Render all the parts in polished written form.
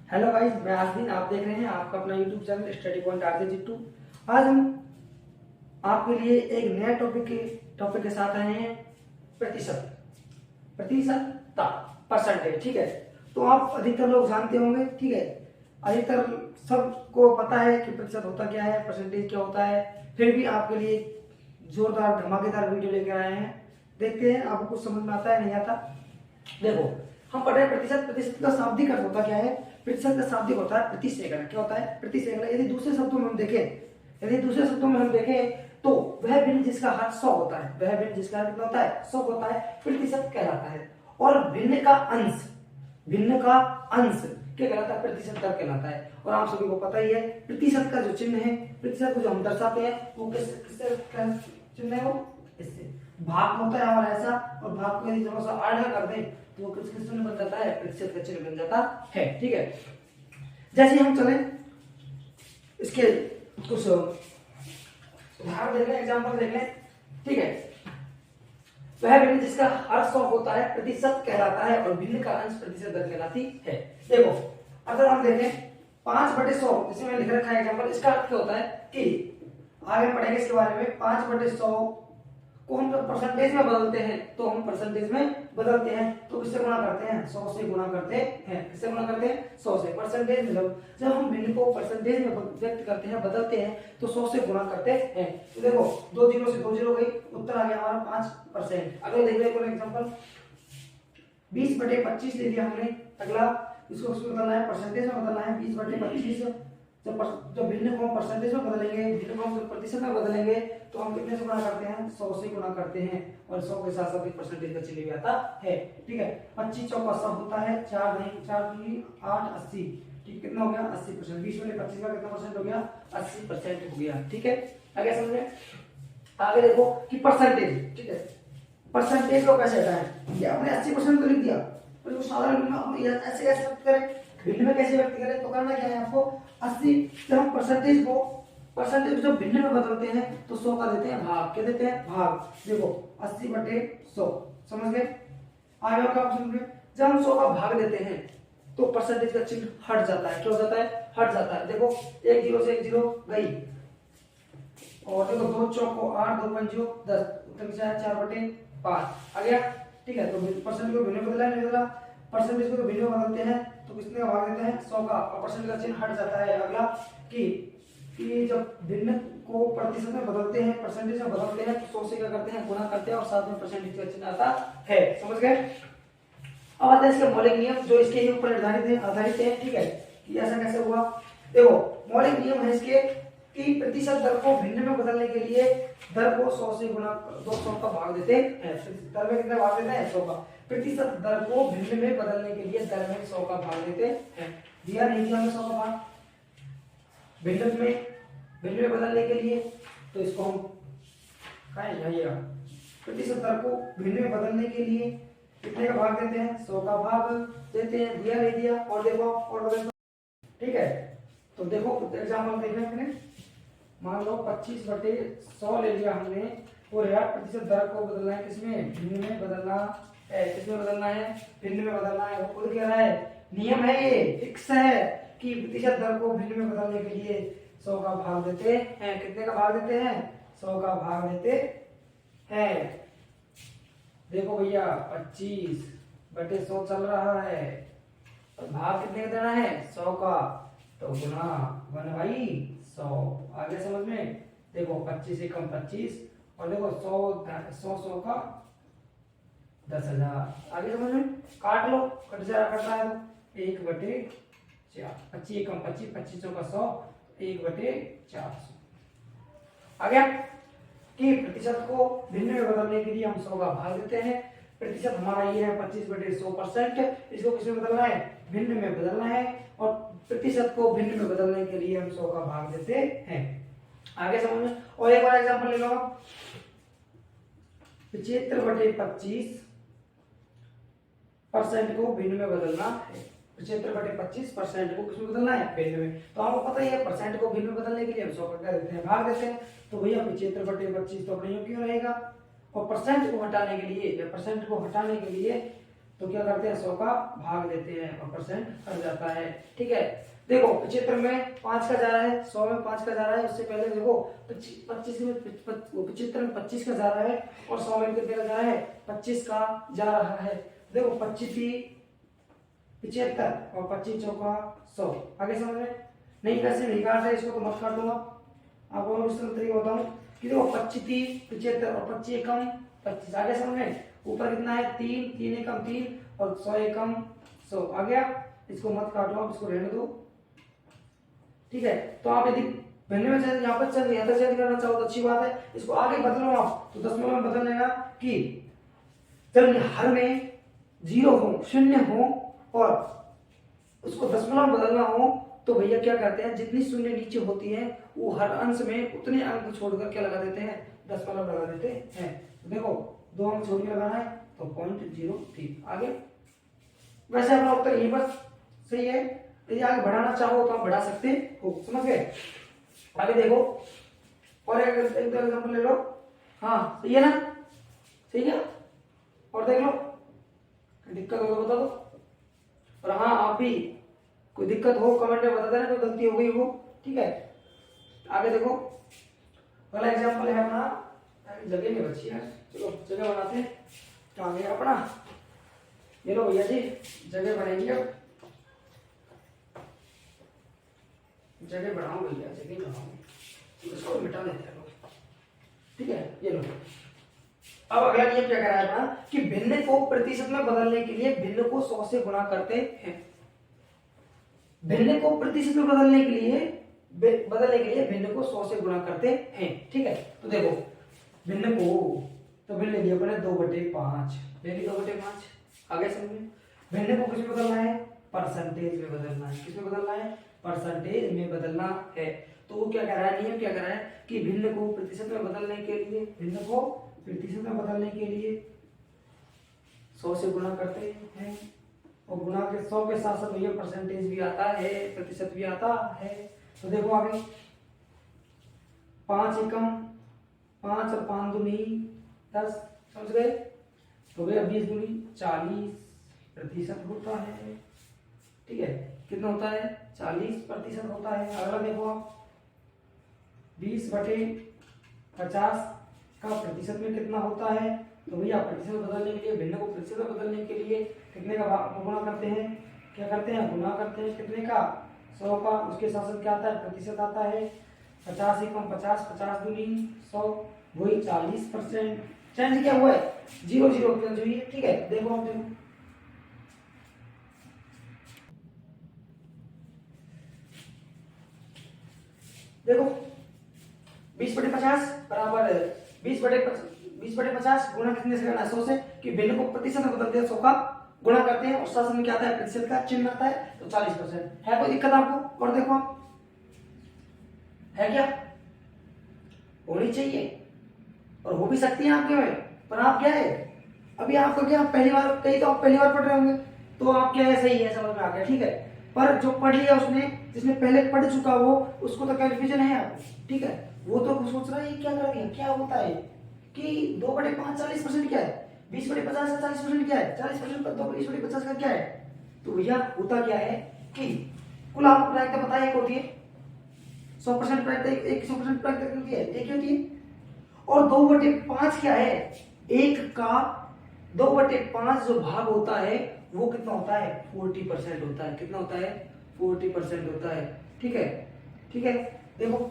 Hello guys, मैं आसदीन। आप देख रहे हैं आपका अपना YouTube channel study point RJ Jittu. आज हम आपके लिए एक नया टॉपिक के साथ आए हैं। प्रतिशत प्रतिशतता, परसेंटेज। ठीक है, तो आप अधिकतर लोग जानते होंगे। ठीक है, अधिकतर सबको पता है कि प्रतिशत होता क्या है, परसेंटेज क्या होता है। फिर भी आपके लिए जोरदार धमाकेदार वीडियो लेकर आए हैं। देखते हैं आपको कुछ समझ में आता है नहीं आता। देखो, हम पढ़ रहे हैं प्रतिशत। प्रतिशत का शाब्दिक अर्थ होता क्या है? प्रतिशत का शाब्दिक होता है प्रतिशेकड़ा। क्या होता है? प्रतिशेकड़ा। यदि दूसरे शब्दों में हम देखें तो वह भिन्न जिसका हर 100 होता है, वह भिन्न जिसका हर कितना होता है? 100 होता है, प्रतिशत कहलाता है। और भिन्न का अंश क्या कहलाता है? प्रतिशत दर कहलाता है। और आप सभी को पता ही है प्रतिशत का जो चिन्ह है, प्रतिशत को जो हम दर्शाते हैं वो किससे चिन्ह है? वो इससे भाग होता है हमारा ऐसा, और भाग को यदि थोड़ा सा आधा कर दें तो वो किस चिन्ह बन जाता है? प्रतिशत का चिन्ह बन जाता है। ठीक है, जैसे हम चले इसके कुछ उदाहरण देख लें, एग्जाम्पल देख लें। ठीक है, वह भिन्न जिसका हर 100 होता है प्रतिशत कहलाता है, और भिन्न का अंश प्रतिशत दर कहलाती है। देखो, अगर हम देखें 5/100, जैसे मैंने लिख रखा है एग्जाम्पल, इसका अर्थ क्या होता है कि आगे पढ़ेंगे इसके बारे में। 5/100 को हम जब परसेंटेज में बदलते हैं तो हम परसेंटेज में बदलते हैं तो किससे गुणा करते हैं? 100 से गुणा करते हैं। किससे गुणा करते हैं? 100 से। परसेंटेज में जब हम भिन्न को परसेंटेज में व्यक्त करते हैं, बदलते हैं, तो 100 से गुणा करते हैं। तो देखो, 2 जीरो से 2 जीरो गई, उत्तर आ गया हमारा 5%। अगला देख लेते हैं एग्जांपल, 20/25 ले लिया हमने। अगला इसको बदलना है, परसेंटेज में बदलना है। 20/25 जब भिन्न को हम परसेंटेज में बदलेंगे, भिन्न को हम प्रतिशत में बदलेंगे, तो हम कितने से गुणा करते हैं? 100 से गुणा करते हैं। और 100 के साथ साथ एक परसेंटेज का चिन्ह भी आता है। ठीक है, 25 चौका 100 होता है, 4 नहीं 4 दूनी 8, 80। ठीक, कितना हो गया? 80%। 20/25 का कितना परसेंट हो गया? 80% हो गया। ठीक है, आगे समझे। आगे देखो कि परसेंटेज। ठीक है, परसेंटेज को कैसे हटाएं? ये आपने 80% तो लिख दिया, पर जो साधारण में ऐसे कैसे व्यक्त करें, भिन्न में कैसे व्यक्त करें? तो करना क्या है आपको? 80। जब हम परसेंटेज को जब भिन्न में बदलते हैं तो 100 का देते हैं भाग। क्या देते हैं? भाग। देखो, 80/100, समझ गए? आगे और क्या समझ गए? जब हम 100 का भाग देते हैं तो परसेंटेज का चिन्ह हट जाता है। क्या हो जाता है? हट जाता है। देखो, 1 जीरो से 1 जीरो गई, और देखो 2 चौको 8, 2 पंजो 10, उत्तर क्या है? 4/5 आ गया। ठीक है, तो परसेंट को भिन्न में बदला नहीं बदला, परसेंटेज को भिन्न में बदलते हैं तो किसने का भाग देते हैं? 100 का, और परसेंट का चिन्ह हट जाता है। अगला कि जब भिन्न को प्रतिशत में बदलते हैं, परसेंटेज में बदलते हैं, तो 100 से क्या करते हैं? गुणा करते हैं, और साथ में परसेंटेज का चिन्ह आता है। समझ गए? अब आते हैं इसके मौलिक नियम जो इसके ही ऊपर आधारित है। ठीक है, कि ऐसा कैसे हुआ? देखो, मौलिक नियम है इसके कि प्रतिशत दर को भिन्न में बदलने के लिए दर को 100 से गुणा 200 का भाग देते हैं। दर में कितना भाग देते हैं? 100 का। प्रतिशत दर को भिन्न में बदलने के लिए दर में 100 का भाग देते हैं। दिया नहीं दिया हमें 100 का भाग भिन्न में बदलने के लिए, तो इसको हम प्रतिशत दर को भिन्न में बदलने के लिए कितने का भाग देते हैं? 100 का भाग देते हैं। दिया नहीं दिया? और देखो, और बदल। ठीक है, तो देखो एग्जांपल देख रहे हैं। मान लो 25/100 ले लिया हमने, और यार प्रतिशत दर को बदलना है किसमें? भिन्न में बदलना है। किसमें बदलना है? भिन्न में बदलना है। वो खुद कह रहा है, नियम है, ये फिक्स है कि प्रतिशत दर को भिन्न में बदलने के लिए 100 का भाग देते हैं। कितने का भाग देते हैं? 100 का भाग देते हैं। देखो भैया, 25/100 चल रहा है, और भाग कितने का देना है? 100 का, तो गुना 1/100। आगे समझ में? देखो, 25 से कम 25, और देखो 100 का 10,000। आगे समझ में? काट लो, कट रहा है तो 1/4। 25 कम 25, 25 चौका 100, 1/400 आ गया। कि प्रतिशत को भिन्न में बदलने के लिए हम 100 का भाग देते हैं। प्रतिशत हमारा ये है 25/100%। इसको किसमें बदलना है? भिन्न में बदलना है, और प्रतिशत को भिन्न में बदलने के लिए हम 100 का भाग देते हैं। आगे समझ में? और एक और एग्जांपल ले लो, 75/25% को भिन्न में बदलना है। 75/25% को किसमें बदलना है? भिन्न में। तो आपको पता ही है, परसेंट को भिन्न में बदलने के लिए हम 100 का क्या देते हैं? भाग देते हैं। तो भैया 75/25 तो अपने क्यों रहेगा, और परसेंट को हटाने के लिए तो क्या करते हैं 100 का भाग देते हैं और परसेंट हट जाता है। ठीक है, देखो 75 में 5 का जा रहा है, 100 में 5 का जा रहा है, उससे पहले देखो 25 में 75 में 25 का जा रहा है और 100 में कितने का जा रहा है 25 का जा रहा है। देखो 25 75 और 25 चौका 100। आगे समझ में नहीं कैसे नहीं काट रहे इसको तो मत काटूंगा, आपको मैं दूसरा तरीका बताऊं कि देखो 25 75 और 25 एकम 25। आगे समझ में ऊपर कितना है 3 3 एकम 3 और 100 एकम 100 आ गया। इसको मत काटो, आप इसको रहने दो। ठीक है, तो आप यदि भिन्न में चेंज यहाँ पर चेंज करना चाहो तो अच्छी बात है, इसको आगे बदलो आप तो दशमलव में बदल लेना कि जब हर में 0 हो 0 हो और उसको दशमलव बदलना हो तो भैया क्या करते हैं जितनी शून्य नीचे होती है वो हर अंश में उतने अंक छोड़कर क्या लगा देते हैं दशमलव लगा देते हैं। तो देखो 2 अंक छोड़ के लगाना है तो 0.03 आगे। वैसे अपना उत्तर यही बस सही है, यदि आगे बढ़ाना चाहो तो आप बढ़ा सकते हो। समझ गए? आगे देखो और एक एग्जांपल ले लो। हाँ सही है ना, सही है और देख लो दिक्कत हो तो बता दो। और हाँ आप भी कोई दिक्कत हो कमेंट में बता देना, कोई गलती हो गई हो। ठीक है, आगे देखो पहला एग्जांपल है अपना, जगह नहीं बची है, चलो जगह बनाते हैं। कहाँ गया अपना, ये लो भैया जी जगह बनेगी। अब जगह बढ़ाओ भैया, जगह बढ़ाओ, इसको मिटा देते हैं लोग। ठीक है, ये लो। अब अगला नियम क्या कह रहा है अपना कि भिन्न को प्रतिशत में बदलने के लिए भिन्न को 100 से गुणा करते हैं। भिन्न को प्रतिशत में बदलने के लिए भिन्न को 100 से गुणा करते हैं। ठीक है, तो देखो भिन्न को तो भिन्न ले लिया अपने 2/5 ले ली 2/5। आगे समझिए भिन्न को किस में बदलना है परसेंटेज में बदलना है। किस में बदलना है परसेंटेज में बदलना है। तो वो क्या कह रहा है नियम क्या कह रहा है कि भिन्न को प्रतिशत में बदलने के लिए भिन्न को प्रतिशत में बदलने के लिए 100 से गुणा करते हैं और गुणा के 100 के साथ साथ ये परसेंटेज भी आता है प्रतिशत भी आता है। तो देखो आगे 5 एकम 5 और 5 दूनी 10 समझ गए। तो भैया 20 दूनी 40% होता है। ठीक है, कितना होता है 40% होता है। अगला देखो आप 20/50 का प्रतिशत में कितना होता है। तो भैया प्रतिशत बदलने के लिए भिन्न को प्रतिशत में बदलने के लिए कितने का गुणा करते हैं, क्या करते हैं गुणा करते हैं कितने का 100 का। उसके साथ साथ क्या आता है प्रतिशत आता है 50 एकम 50 50 दूनी 100 वही 40%। चेंज क्या हुआ है 0 0 चेंज हुई है। ठीक है, देखो आप देखो देखो 20/50 बराबर 20/50 गुणा कितने से करना है 100 से कि भिन्न को प्रतिशत में बदलते हैं 100 का गुणा करते हैं और साथ में क्या आता है प्रतिशत का चिन्ह आता है तो 40% है। कोई दिक्कत आपको? और देखो आप है क्या होनी चाहिए और हो भी सकती है आपके में, पर आप क्या है अभी आपको क्या पहली बार कहीं तो आप पहली बार पढ़ रहे होंगे तो आप क्या है सही है समझ में आ गया। ठीक है, पर जो पढ़ लिया उसने जिसने पहले पढ़ चुका वो उसको तो कन्फ्यूजन है आपको। ठीक है, वो तो सोच रहा है ये क्या कर दिया क्या होता है कि 2/5 40% क्या है 20/50 का 40% क्या है 40% पर 20/50 का क्या है। तो भैया होता क्या है कि कुल आपको प्रायिकता पता है एक होती है 100% प्रायिकता, एक 100% प्रायिकता होती है एक होती है और 2/5 क्या है एक का 2/5 जो भाग होता है वो कितना होता है 40% होता है। कितना होता है 40% होता है। ठीक है, ठीक है देखो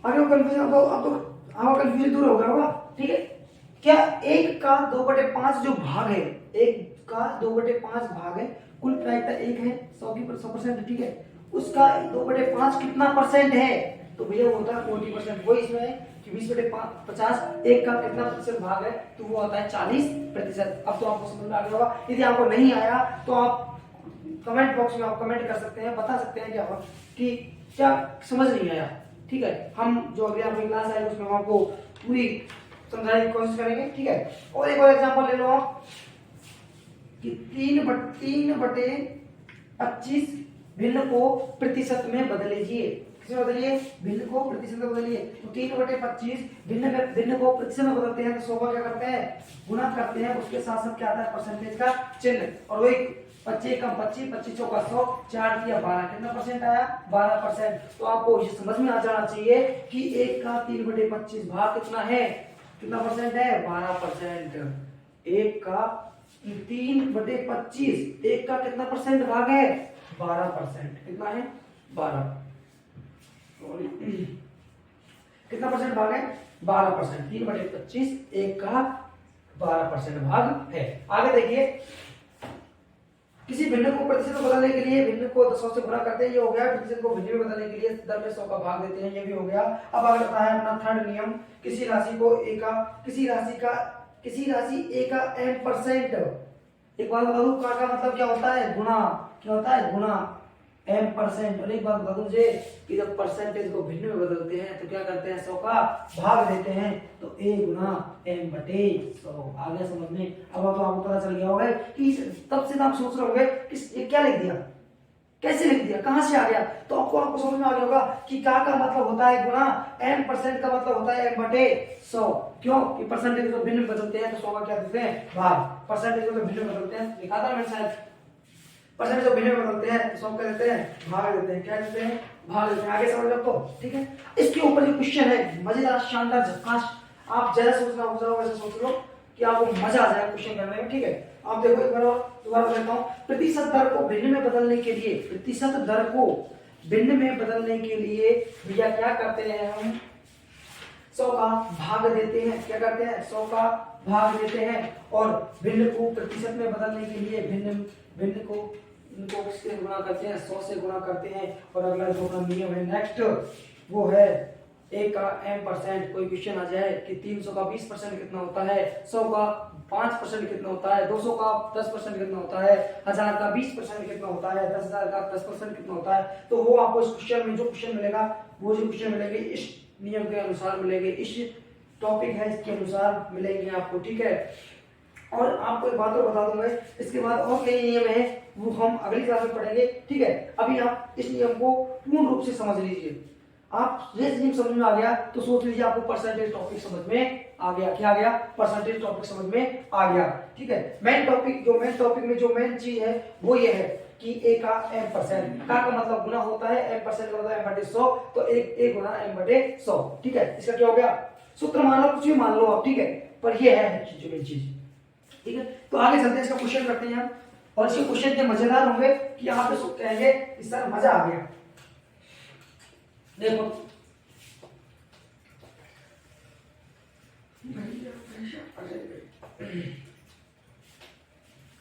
आगे कंफ्यूजन अब तो आपका कंफ्यूजन दूर हो गया होगा। ठीक है, क्या एक का 2/5 जो भाग है एक का 2/5 भाग है कुल प्रायिकता एक है 100%। ठीक है, उसका 2/5 कितना परसेंट है तो भैया वो होता है 40%। वही इसमें है कि 20/50 एक का कितना प्रतिशत भाग है तो वो आता है 40%। अब तो आपको समझ में आ गया होगा। यदि आपको नहीं आया तो आप कमेंट बॉक्स में आप कमेंट कर सकते हैं, बता सकते हैं क्या कि क्या समझ नहीं आया। ठीक है, हम जो अगले आपकी क्लास आएगी उसमें हम आपको पूरी समझाने की कोशिश करेंगे। ठीक है, और एक और एग्जांपल ले लो आप कि 3/25 भिन्न को प्रतिशत में बदल लीजिए। किसमें बदलिए, भिन्न को प्रतिशत में बदलिए। तो 3/25 भिन्न को प्रतिशत में बदलते हैं तो 100 का क्या करते हैं, गुना करते हैं, उसके साथ साथ क्या आता है परसेंटेज का चिन्ह, और वही 25 कम 25, 25 चौका 100, 4 दिया 12, कितना परसेंट आया, 12%। तो आपको ये समझ में आ जाना चाहिए कि 1 का 3/25 भाग कितना है, कितना परसेंट है, 12%। 1 का 3/25, 1 का कितना परसेंट भाग है, 12%। कितना है, 12, कितना परसेंट भाग है, 12%। 3/25 1 का 12% भाग है। आगे देखिए, किसी भिन्न को प्रतिशत में बदलने के लिए भिन्न को 100 से गुणा करते हैं, ये हो गया। प्रतिशत को भिन्न में बदलने के लिए 10 में 100 का भाग देते हैं, ये भी हो गया। अब आगे आता है अपना थर्ड नियम, किसी राशि को a का किसी राशि a का m%। एक बात बता दूं, का मतलब क्या होता है, गुणा। क्या होता है, गुणा m%। और एक बात बता दूं मुझे कि जब परसेंटेज को भिन्न में बदलते हैं तो क्या करते हैं, 100 का भाग देते हैं, तो a गुना m/100। आ गया समझ में। अब तो आपको पता चल गया होगा कि तब से आप सोच रहे होंगे कि ये क्या लिख दिया, कैसे लिख दिया, कहां से आ गया। तो आपको समझ में आ गया होगा कि का मतलब होता है गुना, m% का मतलब होता है m/100। क्यों कि परसेंटेज को भिन्न में बदलते हैं तो 100 का क्या देते हैं, भाग। परसेंटेज को भिन्न में बदलते हैं, लिखा था मैंने शायद, परसेंटेज को भिन्न में बदलते हैं तो 100 का देते हैं, भाग देते हैं। क्या देते हैं, भाग देते हैं। आगे समझ लो तो ठीक है। इसके ऊपर जो क्वेश्चन है मजेदार, शानदार, झकास, आप जरा सोचना हो वैसे सोच लो कि आपको मजा आ जाए क्वेश्चन करने में। ठीक है, आप देखो एक बार दोबारा बताता हूं। प्रतिशत दर को भिन्न में बदलने के लिए, प्रतिशत दर को भिन्न में बदलने के लिए भैया क्या करते हैं, हम 100 का भाग देते हैं। क्या करते हैं, 100 का भाग देते हैं। और भिन्न को प्रतिशत में बदलने के लिए भिन्न को इनको किससे गुणा करते हैं, 100 से गुणा करते हैं। और अगला जो अपना नियम है नेक्स्ट, वो है 1 का m%। कोई क्वेश्चन आ जाए कि 300 का 20% कितना होता है, 100 का 5% कितना होता है, 200 का 10% कितना होता है, 1000 का 20% कितना होता है, 10,000 का 10% कितना होता है, तो वो आपको इस क्वेश्चन में जो क्वेश्चन मिलेगा, वो जो क्वेश्चन मिलेंगे इस नियम के अनुसार मिलेंगे, इस टॉपिक है इसके अनुसार मिलेंगे आपको। ठीक है, और आपको एक बात और बता दूंगा, इसके बाद और कई नियम है, वो हम अगली क्लास में पढ़ेंगे। ठीक है, अभी आप इस नियम को पूर्ण रूप से समझ लीजिए। आप ये नियम समझ में आ गया तो सोच लीजिए आपको परसेंटेज टॉपिक समझ में आ गया। क्या आ गया, परसेंटेज टॉपिक समझ में आ गया। ठीक है, मेन टॉपिक में जो मेन चीज है वो ये है कि a का m%, का मतलब गुना होता है, m% का मतलब m/100, तो a गुना m/100। ठीक है, इसका क्या हो गया, सूत्र मान लो, कुछ भी मान लो आप। ठीक है, पर ये है चीज। ठीक है, तो आगे चलते हैं, इसका क्वेश्चन करते हैं हम। और इसके क्वेश्चन इतने मजेदार होंगे कि आप इसको कहेंगे कि सर मजा आ गया। देखो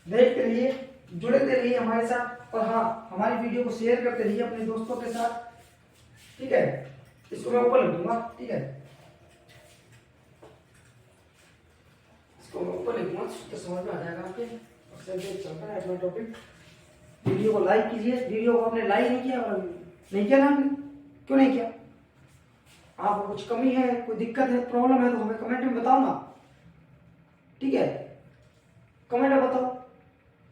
देखते रहिए, जुड़ते रहिए हमारे साथ, और हाँ, हमारी वीडियो को शेयर करते रहिए अपने दोस्तों के साथ। ठीक है, इसको मैं ऊपर लिख दूंगा। ठीक है, इसको मैं ऊपर लिख दूंगा तो समझ में आ जाएगा आपके। चलता है अपना टॉपिक। वीडियो को लाइक कीजिए। वीडियो को आपने लाइक नहीं किया, नहीं किया ना आपने, क्यों नहीं किया? आपको कुछ कमी है, कोई दिक्कत है, प्रॉब्लम है तो हमें कमेंट में बताओ ना। ठीक है, कमेंट में बताओ,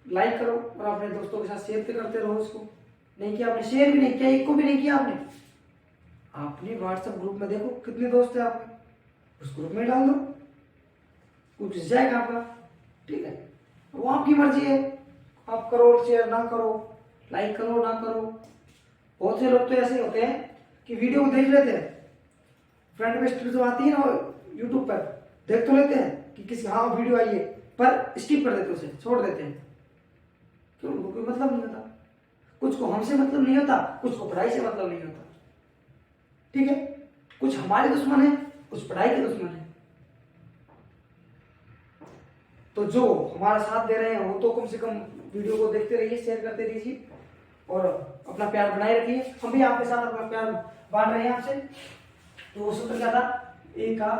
लाइक करो और अपने दोस्तों के साथ शेयर करते रहो इसको। नहीं किया आपने, शेयर भी नहीं किया, एक को भी नहीं किया आपने व्हाट्सएप ग्रुप में देखो कितने दोस्त है आपके, उस ग्रुप में डाल दो, कुछ जाएगा आपका। ठीक है, वो आपकी मर्जी है, आप करो शेयर ना करो, लाइक करो ना करो। बहुत से लोग तो ऐसे होते हैं कि वीडियो को देख लेते हैं, फ्रेंड रिक्वेस्ट जो आती है ना यूट्यूब पर, देख तो लेते हैं कि किसी हाँ वीडियो आई है, पर स्किप कर देते, उसे छोड़ देते हैं। क्यों? उनको कोई मतलब नहीं होता। कुछ को हमसे मतलब नहीं होता, कुछ को पढ़ाई से मतलब नहीं होता। ठीक है, कुछ हमारे दुश्मन है, कुछ पढ़ाई के दुश्मन है। तो जो हमारा साथ दे रहे हैं वो तो कम से कम वीडियो को देखते रहिए, शेयर करते रहिए और अपना प्यार बनाए रखिए। हम भी आपके साथ अपना प्यार बांट रहे हैं आपसे। तो वो सूत्र क्या था, a का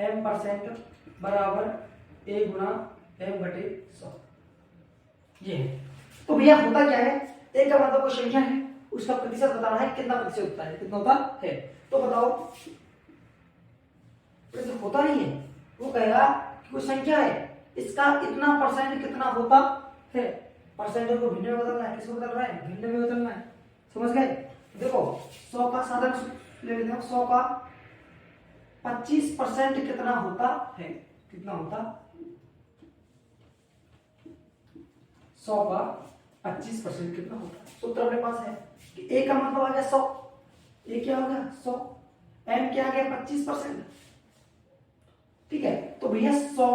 m% बराबर a गुना m/100। ये है। तो भैया होता क्या है, a का मतलब कोई संख्या है, उसका प्रतिशत बताना है, कितना प्रतिशत होता है, कितना होता है। तो बताओ, प्रतिशत होता नहीं है, वो कहेगा कि कोई संख्या है, इसका इतना परसेंट कितना होता है। परसेंटेज को भिन्न में बदलना है, किसको बदल रहा है, भिन्न में बदलना है। समझ गए? देखो 100 का साधारण सूत्र ले लेते हैं। 100 का 25% कितना होता है? कितना होता? 100 का 25% कितना होता है? सूत्र अपने पास है कि ए का मतलब आ गया 100, ए क्या हो गया 100, एम क्या आ गया 25%। ठीक है, तो भैया 100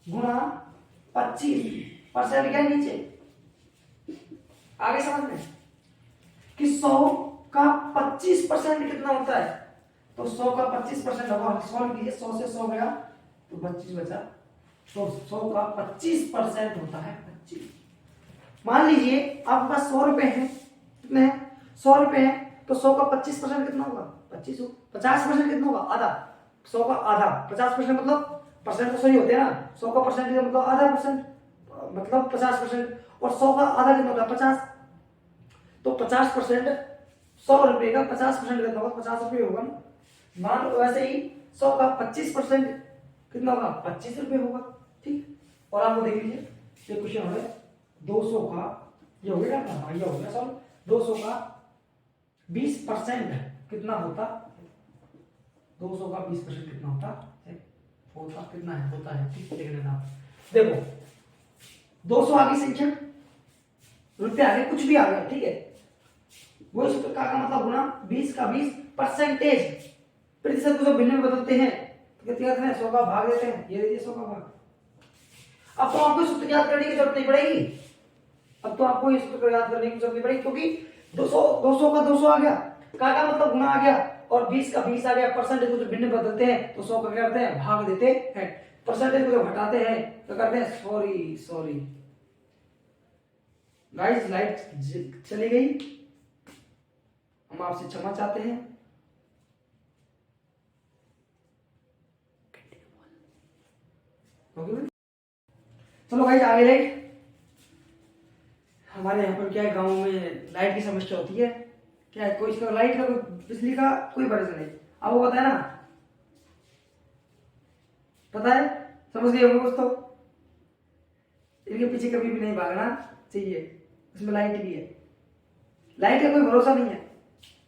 गुणा 25% क्या नीचे, आगे समझ में कि 100 का 25% कितना होता है? तो 100 का 25% होगा, सॉल्व कीजिए। 100 से 100 गया तो 25 बचा, तो 100 का 25% होता है 25। मान लीजिए आपके पास 100 रुपए है, कितने हैं 100 रुपए है, तो 100 का 25% कितना होगा 25 हो। 50% कितना होगा आधा, 100 का आधा 50% मतलब परसेंट तो सही होते हैं ना, 100 का परसेंट मतलब आधा परसेंट मतलब 50%, और 100 का आधा कितना होता है 50, तो 50% 100 रुपए का 50% कितना होगा 50 रुपए होगा ना। मान लो वैसे ही 100 का 25% कितना होगा 25 रुपए होगा। ठीक, और आपको देख लीजिए ये क्वेश्चन हो गया 200 का, ये हो गया ना, ये हो गया सॉल्व। 200 का 20% कितना होता? 200 का 20% कितना होता है? होता कितना है? होता है, ठीक देख लेना। देखो 200 आगे संख्या, रुपये आगे कुछ भी आ गया, ठीक है, वो इस प्रकार का मतलब गुना 20 का 20 परसेंटेज, प्रतिशत को जब भिन्न में बदलते हैं तो कितने करते हैं 100 का भाग देते हैं, ये देखिए 100 का भाग। अब तो आपको सूत्र याद करने की जरूरत नहीं पड़ेगी, अब तो आपको इस सूत्र याद करने की जरूरत नहीं पड़ेगी, क्योंकि 200 का 200 आ गया, का मतलब गुना आ गया, और 20 का 20 आ गया, परसेंटेज को जब भिन्न बदलते हैं तो 100 का क्या करते हैं भाग देते हैं, परसेंटेज को जब हटाते हैं तो करते हैं, सॉरी गाइस लाइट चली गई, हम आपसे क्षमा चाहते हैं। चलो भाई आगे लाइट, हमारे यहाँ पर क्या है गांव में लाइट की समस्या होती है, क्या है कोई इसका लाइट का कोई बिजली का कोई भरोसा नहीं, आपको पता है ना, पता है, समझ गए होंगे दोस्तों। इनके पीछे कभी भी नहीं भागना चाहिए, इसमें लाइट भी है, लाइट का कोई भरोसा नहीं है,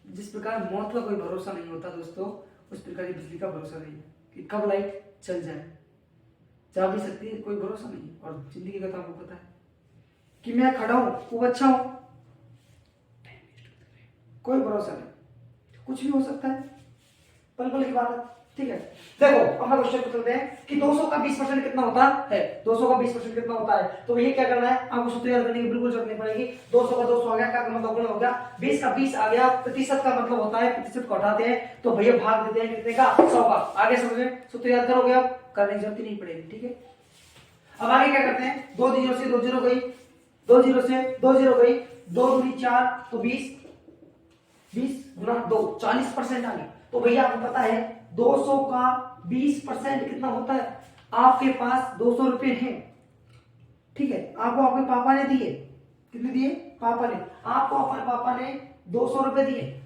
जिस प्रकार मौत का कोई भरोसा नहीं होता दोस्तों, उस प्रकार की बिजली का भरोसा नहीं है कि कब लाइट चल जाए, जा भी सकती है, कोई भरोसा नहीं। और जिंदगी का तो आपको पता है कि मैं खड़ा हूं खूब अच्छा हूं, कोई भरोसा नहीं, कुछ भी हो सकता है, पल पल की बात है। ठीक है, देखो अब हम क्वेश्चन को चलते हैं कि 200 का 20% कितना होता है, 200 का 20% कितना होता है, तो ये क्या करना है आपको सूत्र याद करने की बिल्कुल जरूरत नहीं पड़ेगी। 200 का 200 आ गया, क्या मतलब गुणा हो गया, 20 का 20 आ गया, प्रतिशत का मतलब होता है प्रतिशत को हटाते हैं तो भैया भाग देते हैं कितने का 100 का, आगे समझे, सूत्र याद करोगे आप, करने की जरूरत ही नहीं पड़ेगी। ठीक है, अब आगे क्या करते हैं, 2 जीरो से 2 जीरो गई, 2 जीरो से 2 जीरो गई, 2 दूनी 4 तो 20 गुना 2 40% आ गई। तो भैया आपको पता है 200 का 20% कितना होता है, आपके पास 200 रुपए हैं, ठीक है, आपको आपके पापा ने दिए, कितने दिए पापा ने, आपको अपने पापा ने 200 रुपए दिए,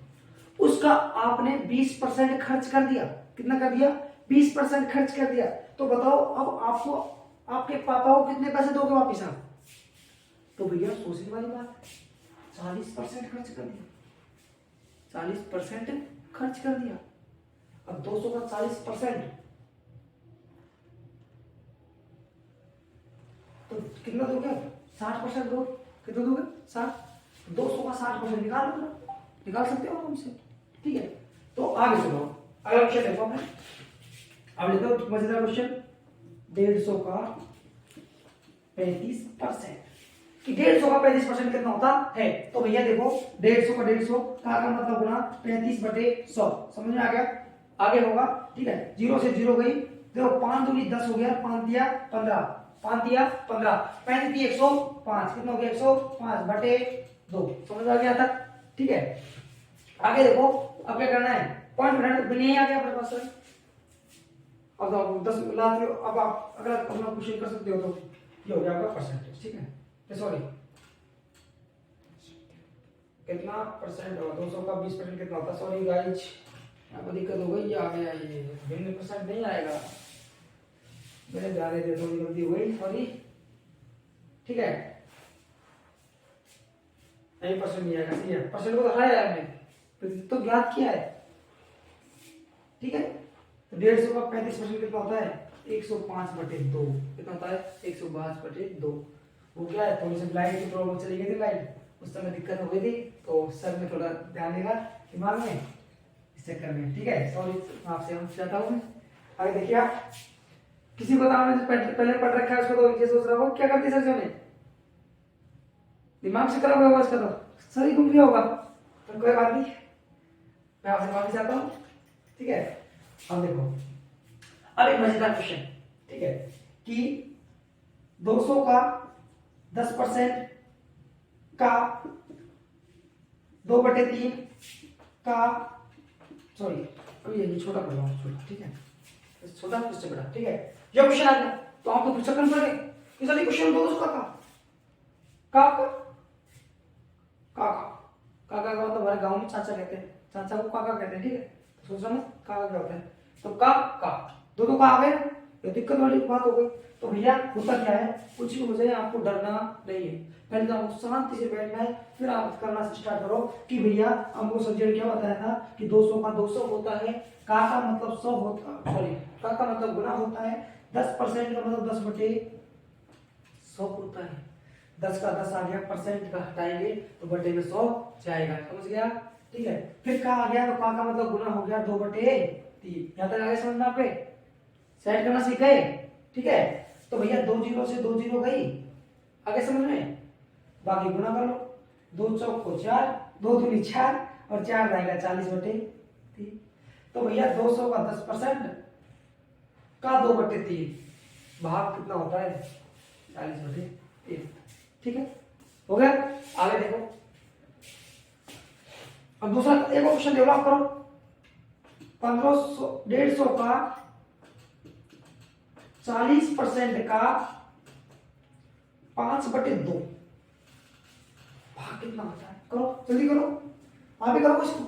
उसका आपने 20% खर्च कर दिया, कितना कर दिया 20% खर्च कर दिया, तो बताओ अब आपको आपके पापा को कितने पैसे दोगे वापिस आप, तो भैया सोचने वाली बात है, 40% खर्च कर दिया, 40% खर्च कर दिया। अब 200 का 40% तो कितना दोगे, 60% दो, कितना दोगे 60, 200 का 60% निकाल लो, निकाल सकते हो हमसे। ठीक है, तो आगे चलो, अगला क्वेश्चन देखो हमने, अब लेते हो मजेदार क्वेश्चन, 150 का 35%, कि 150 का 35% कितना होता है, तो भैया देखो 150 का 150 का मतलब गुना 35/100, समझ में आ गया, आगे होगा। ठीक है, 0 से 0 गई, देखो 5 दूनी 10 हो गया, 5 दिया 15, 5 दिया 15, 35 दी 105, कितना हो गया 105/2, समझ आ गया था। ठीक है, आगे देखो अब क्या करना है, पॉइंट बनाना नहीं आ गया अपने पास सर, अब तो 10 लाख, अब आप अगर अपना क्वेश्चन कर सकते हो तो ये हो गया आपका परसेंटेज। ठीक है, सॉरी कितना परसेंट होगा, 200 का 20% कितना होता है, सॉरी गाइज यहाँ पर दिक्कत हो गई, आ गया ये भिन्न परसेंट नहीं आएगा, मेरे ध्यान दे, थोड़ी गलती हो गई, सॉरी। ठीक है, नहीं परसेंट नहीं आएगा, सही है, परसेंट को तो हटाया है हमने, प्रतिशत तो ज्ञात किया है, ठीक है। तो 150 का 35% कितना होता है 105/2, कितना होता है 105/2। वो क्या है, थोड़ी सी लाइट की प्रॉब्लम चली गई थी, लाइट उस समय दिक्कत हो गई थी, तो सर में थोड़ा ध्यान देगा दिमाग में इस चक्कर में, ठीक है। सॉरी आपसे हम चाहता हूँ। आगे देखिए आप, किसी को पहले पढ़ रखा है उसको तो ये सोच रहा होगा क्या करती सर ने, दिमाग से खराब होगा उसका, तो सर ही घूम गया होगा, तो कोई बात नहीं, मैं आपसे माफी चाहता हूँ, ठीक है। अब देखो, अब एक मजेदार क्वेश्चन, ठीक है, कि 200 का 10% का 2/3 का, सॉरी अभी ये छोटा कर रहा हूँ, छोटा, ठीक है, छोटा इससे बड़ा, ठीक है। ये क्वेश्चन आ गया तो आपको पूछ सकते हैं कि सर ये क्वेश्चन 200 का काका का मतलब हमारे गांव में चाचा कहते हैं, चाचा को काका कहते हैं, ठीक है। तो सोच रहा हूँ काका क्या होता है, तो का दो का आ गए, ये दिक्कत वाली बात हो गई। तो भैया होता क्या है, कुछ भी हो जाए आपको डरना नहीं है, पहले तो आपको शांति से बैठना है, फिर आप करना स्टार्ट करो कि भैया हमको सब्जेक्ट क्या बताया था कि 200 का 200 होता है, का मतलब 100 होता, सॉरी का मतलब गुना होता है, 10% का मतलब 10/100 होता है, 10 का 10 आ गया, परसेंट का हटाएंगे तो बटे में 100 जाएगा, समझ गया, ठीक है। फिर का आ गया तो का मतलब गुना हो गया 2/3, यहाँ तक आगे समझना, पे सेट करना सीख गए, ठीक है। तो भैया 2 जीरो से 2 जीरो गई, आगे समझ में, बाकी गुना कर लो, 2 चौक को 4, 2 दूनी 4 और 4 जाएगा 40/3। तो भैया 200 का 10% का 2/3 भाग कितना होता है 40/3, ठीक है, हो गया। आगे देखो, अब दूसरा एक क्वेश्चन डेवलप करो, 150 का 40% का 5/2 भाग कितना होता है, करो जल्दी करो, आप भी करो इसको।